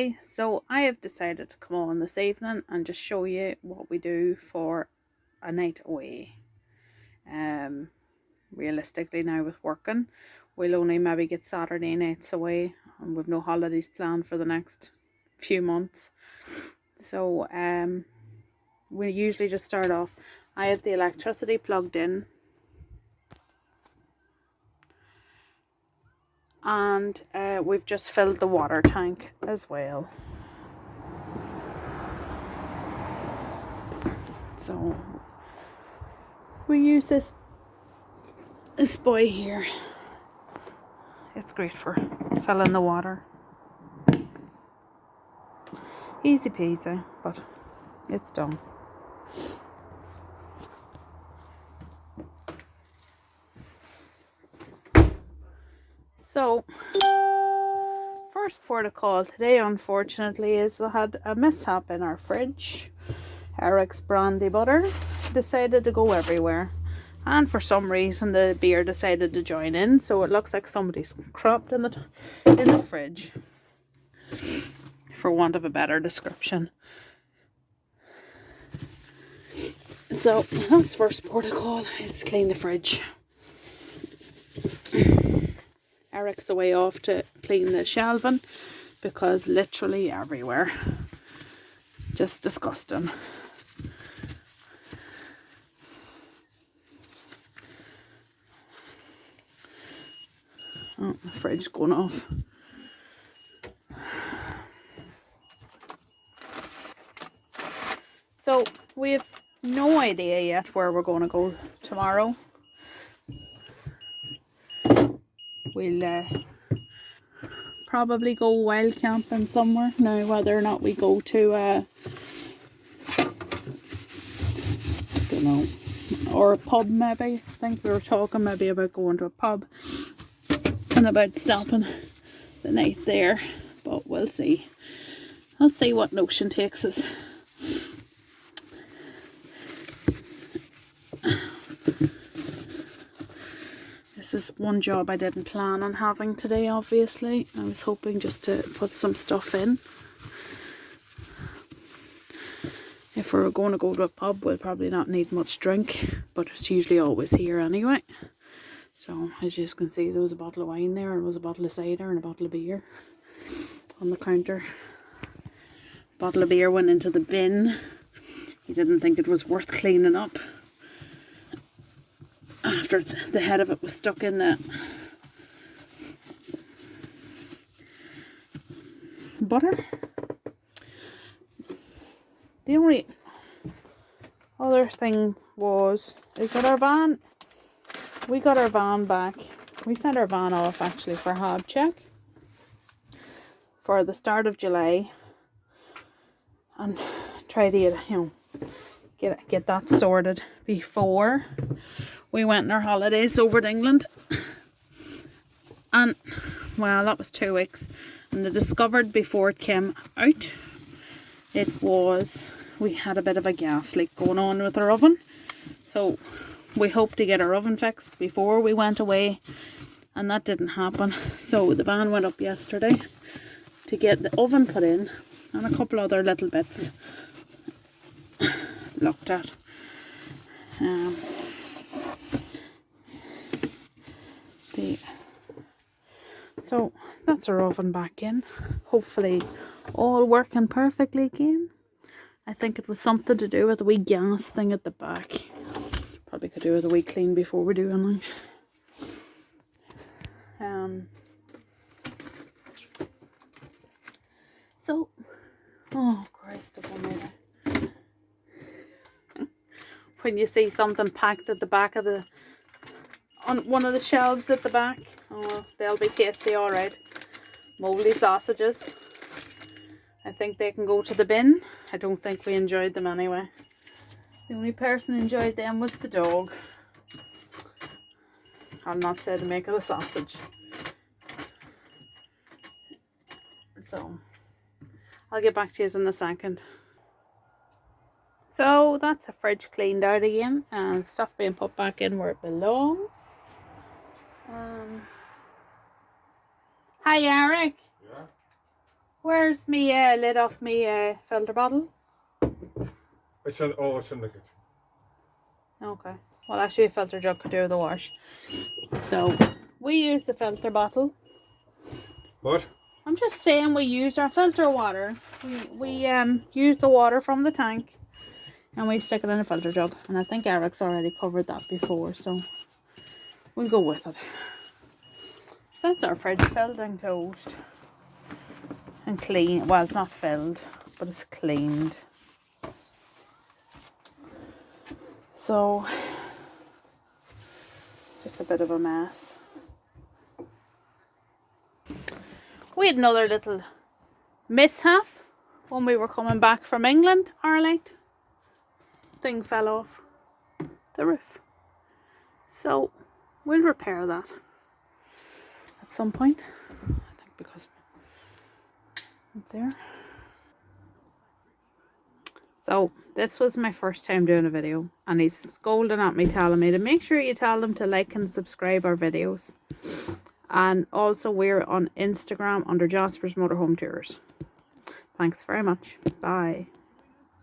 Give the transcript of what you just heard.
Hi, so I have decided to come on this evening and just show you what we do for a night away. Realistically now with working, we'll only maybe get Saturday nights away and we've no holidays planned for the next few months. So we usually just start off. I have the electricity plugged in and we've just filled the water tank as well. So we use this boy here. It's great for filling the water. Easy peasy, but it's done. So, first port of call today, unfortunately, is I had a mishap in our fridge. Eric's brandy butter decided to go everywhere, and for some reason the beer decided to join in, so it looks like somebody's cropped in the fridge, for want of a better description. So that's first port of call, is to clean the fridge. Eric's away off to clean the shelving because literally everywhere. Just disgusting. Oh, the fridge's going off. So we have no idea yet where we're going to go tomorrow. We'll probably go wild camping somewhere. Now whether or not we go to don't know, or a pub maybe. I think we were talking maybe about going to a pub and about stopping the night there, but we'll see. I'll see what notion takes us. This is one job I didn't plan on having today, obviously. I was hoping just to put some stuff in. If we're going to go to a pub, we'll probably not need much drink, but it's usually always here anyway. So as you can see, there was a bottle of wine there, and there was a bottle of cider and a bottle of beer on the counter. Bottle of beer went into the bin. He didn't think it was worth cleaning up after the head of it was stuck in the butter. The only other thing is that our van, we got our van back. We sent our van off actually for hab check for the start of July and try to get that sorted before we went on our holidays over to England. And well, that was 2 weeks, and they discovered before it came out, we had a bit of a gas leak going on with our oven. So we hoped to get our oven fixed before we went away, and that didn't happen. So the van went up yesterday to get the oven put in and a couple other little bits looked at. So that's our oven back in. Hopefully all working perfectly again. I think it was something to do with the wee gas thing at the back. Probably could do with a wee clean before we do anything. So, oh Christ of Almighty. When you see something packed at the back of on one of the shelves at the back, oh, they'll be tasty, alright. Mouldy sausages. I think they can go to the bin. I don't think we enjoyed them anyway. The only person who enjoyed them was the dog. I'll not say the make of the sausage. So, I'll get back to you in a second. So, that's the fridge cleaned out again and stuff being put back in where it belongs. Hi Eric. Yeah? Where's me lid off me filter bottle? It's in the kitchen. Okay. Well, actually, a filter jug could do the wash. So we use the filter bottle. What? I'm just saying we used our filter water. We use the water from the tank and we stick it in a filter jug. And I think Eric's already covered that before, so we'll go with it. So that's our fridge filled and closed. And clean. Well, it's not filled, but it's cleaned. So, just a bit of a mess. We had another little mishap when we were coming back from England. Our light thing fell off the roof. So, we'll repair that at some point. I think because up there. So this was my first time doing a video and he's scolding at me, telling me to make sure you tell them to like and subscribe our videos. And also we're on Instagram under Jasper's Motorhome Tours. Thanks very much. Bye.